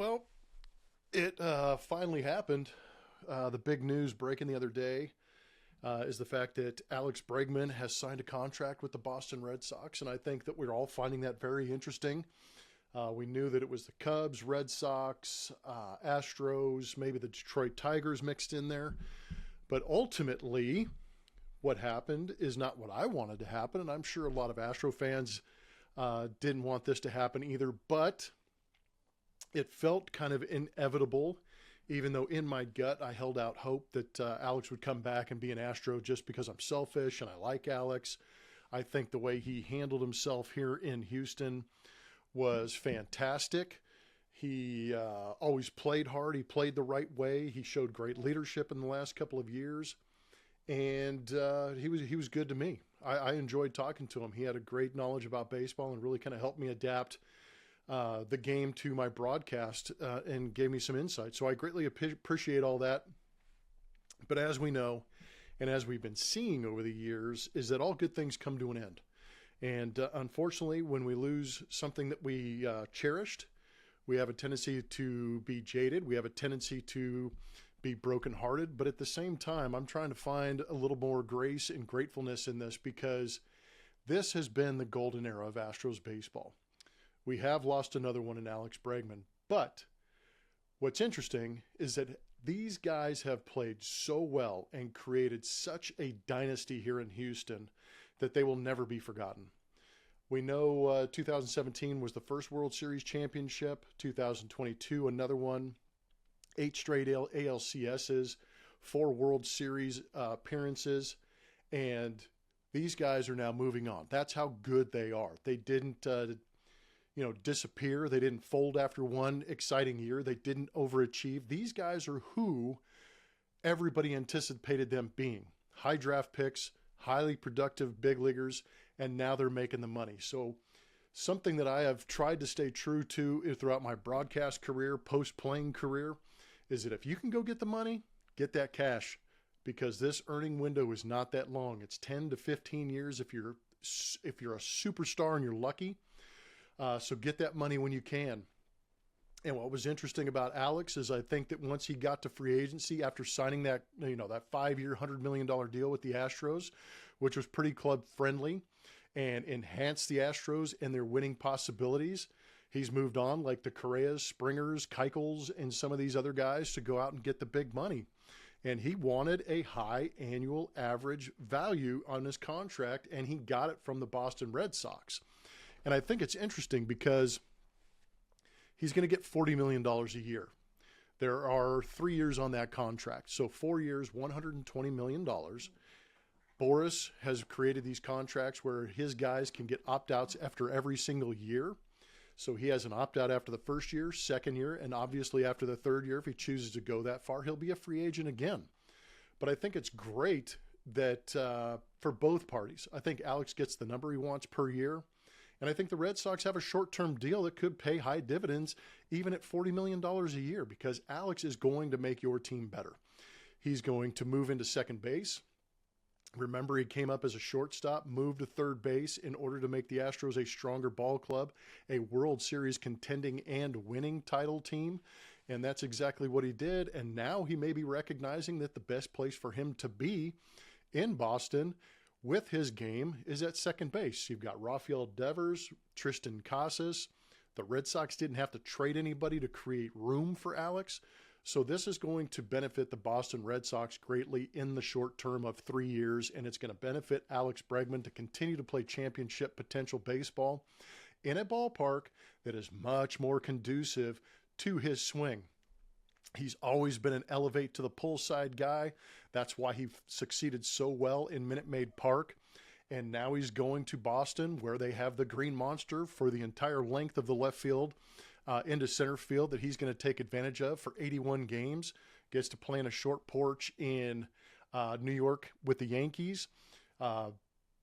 Well, it finally happened. The big news breaking the other day is the fact that Alex Bregman has signed a contract with the Boston Red Sox, and I think that we're all finding that very interesting. We knew that it was the Cubs, Red Sox, Astros, maybe the Detroit Tigers mixed in there. But ultimately, what happened is not what I wanted to happen, and I'm sure a lot of Astro fans didn't want this to happen either, but it felt kind of inevitable, even though in my gut I held out hope that Alex would come back and be an Astro just because I'm selfish and I like Alex. I think the way he handled himself here in Houston was fantastic. He always played hard. He played the right way. He showed great leadership in the last couple of years, and he was good to me. I enjoyed talking to him. He had a great knowledge about baseball and really kind of helped me adapt the game to my broadcast and gave me some insight. So I greatly appreciate all that. But as we know, and as we've been seeing over the years, is that all good things come to an end. And unfortunately, when we lose something that we cherished, we have a tendency to be jaded. We have a tendency to be brokenhearted. But at the same time, I'm trying to find a little more grace and gratefulness in this, because this has been the golden era of Astros baseball. We have lost another one in Alex Bregman. But what's interesting is that these guys have played so well and created such a dynasty here in Houston that they will never be forgotten. We know 2017 was the first World Series championship, 2022 another one, 8 straight ALCSs, 4 World Series appearances, and these guys are now moving on. That's how good they are. They didn't disappear. They didn't fold after one exciting year. They didn't overachieve. These guys are who everybody anticipated them being. High draft picks, highly productive big leaguers, and now they're making the money. So something that I have tried to stay true to throughout my broadcast career, post-playing career, is that if you can go get the money, get that cash, because this earning window is not that long. It's 10 to 15 years if you're a superstar and you're lucky. So get that money when you can. And what was interesting about Alex is I think that once he got to free agency after signing that 5-year, $100 million deal with the Astros, which was pretty club friendly and enhanced the Astros and their winning possibilities, he's moved on, like the Correas, Springers, Keuchels, and some of these other guys, to go out and get the big money. And he wanted a high annual average value on his contract, and he got it from the Boston Red Sox. And I think it's interesting because he's going to get $40 million a year. There are 3 years on that contract. So 4 years, $120 million. Boris has created these contracts where his guys can get opt-outs after every single year. So he has an opt-out after the first year, second year, and obviously after the third year, if he chooses to go that far, he'll be a free agent again. But I think it's great that for both parties, I think Alex gets the number he wants per year. And I think the Red Sox have a short-term deal that could pay high dividends even at $40 million a year, because Alex is going to make your team better. He's going to move into second base. Remember, he came up as a shortstop, moved to third base in order to make the Astros a stronger ball club, a World Series contending and winning title team. And that's exactly what he did. And now he may be recognizing that the best place for him to be in Boston with his game is at second base. You've got Rafael Devers, Tristan Casas. The Red Sox didn't have to trade anybody to create room for Alex. So this is going to benefit the Boston Red Sox greatly in the short term of 3 years, and it's going to benefit Alex Bregman to continue to play championship potential baseball in a ballpark that is much more conducive to his swing. He's always been an elevate to the pull side guy. That's why he succeeded so well in Minute Maid Park. And now he's going to Boston, where they have the Green Monster for the entire length of the left field into center field that he's going to take advantage of for 81 games. Gets to play in a short porch in New York with the Yankees.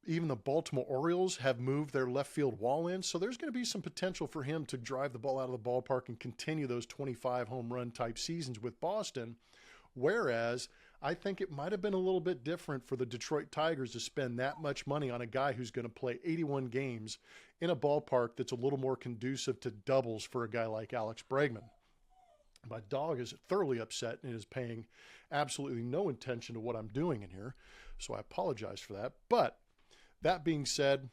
Even the Baltimore Orioles have moved their left field wall in. So there's going to be some potential for him to drive the ball out of the ballpark and continue those 25 home run type seasons with Boston. Whereas I think it might have been a little bit different for the Detroit Tigers to spend that much money on a guy who's going to play 81 games in a ballpark that's a little more conducive to doubles for a guy like Alex Bregman. My dog is thoroughly upset and is paying absolutely no attention to what I'm doing in here, so I apologize for that. But that being said,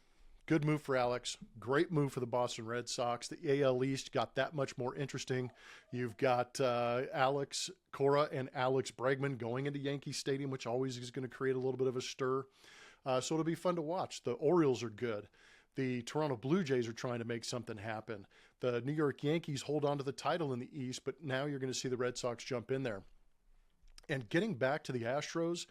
good move for Alex. Great move for the Boston Red Sox. The AL East got that much more interesting. You've got Alex Cora and Alex Bregman going into Yankee Stadium, which always is going to create a little bit of a stir. So it'll be fun to watch. The Orioles are good. The Toronto Blue Jays are trying to make something happen. The New York Yankees hold on to the title in the East, but now you're going to see the Red Sox jump in there. And getting back to the Astros,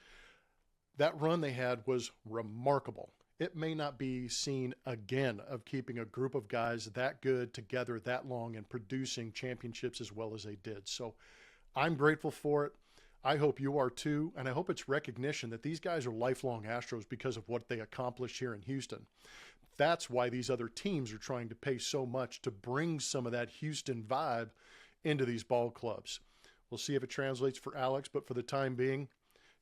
that run they had was remarkable. It may not be seen again of keeping a group of guys that good together that long and producing championships as well as they did. So I'm grateful for it. I hope you are too. And I hope it's recognition that these guys are lifelong Astros because of what they accomplished here in Houston. That's why these other teams are trying to pay so much to bring some of that Houston vibe into these ball clubs. We'll see if it translates for Alex, but for the time being,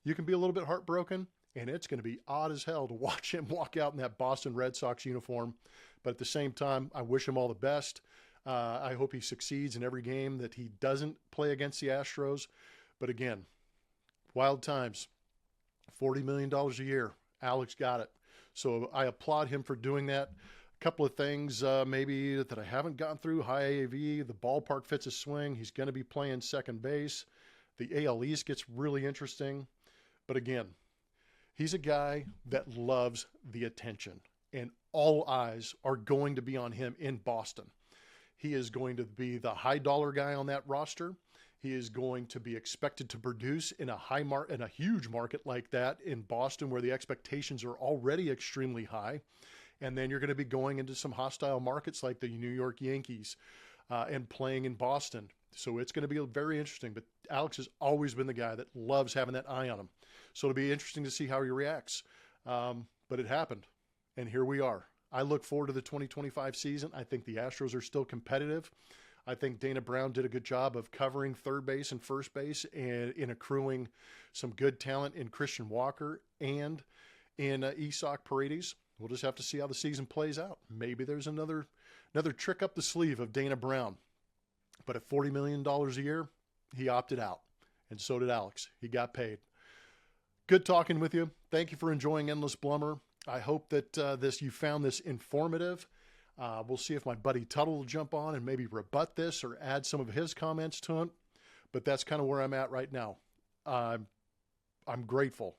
you can be a little bit heartbroken, and it's going to be odd as hell to watch him walk out in that Boston Red Sox uniform. But at the same time, I wish him all the best. I hope he succeeds in every game that he doesn't play against the Astros. But again, wild times, $40 million a year. Alex got it. So I applaud him for doing that. A couple of things maybe that I haven't gotten through. High AAV, the ballpark fits his swing. He's going to be playing second base. The AL East gets really interesting. But again, he's a guy that loves the attention, and all eyes are going to be on him in Boston. He is going to be the high dollar guy on that roster. He is going to be expected to produce in a huge market like that in Boston, where the expectations are already extremely high. And then you're going to be going into some hostile markets like the New York Yankees and playing in Boston. So it's going to be very interesting. But Alex has always been the guy that loves having that eye on him. So it'll be interesting to see how he reacts. But it happened, and here we are. I look forward to the 2025 season. I think the Astros are still competitive. I think Dana Brown did a good job of covering third base and first base and in accruing some good talent in Christian Walker and in Isak Paredes. We'll just have to see how the season plays out. Maybe there's another trick up the sleeve of Dana Brown. But at $40 million a year, he opted out. And so did Alex. He got paid. Good talking with you. Thank you for enjoying Endless Blummer. I hope that you found this informative. We'll see if my buddy Tuttle will jump on and maybe rebut this or add some of his comments to it. But that's kind of where I'm at right now. I'm grateful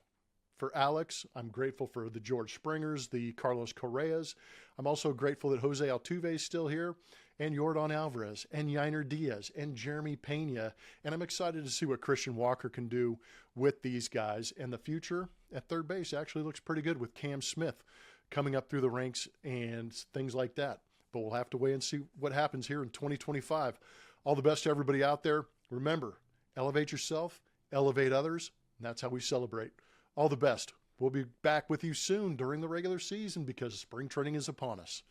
for Alex. I'm grateful for the George Springers, the Carlos Correas. I'm also grateful that Jose Altuve is still here, and Yordan Alvarez, and Yainer Diaz, and Jeremy Pena. And I'm excited to see what Christian Walker can do with these guys. And the future at third base actually looks pretty good with Cam Smith coming up through the ranks and things like that. But we'll have to wait and see what happens here in 2025. All the best to everybody out there. Remember, elevate yourself, elevate others, and that's how we celebrate. All the best. We'll be back with you soon during the regular season because spring training is upon us.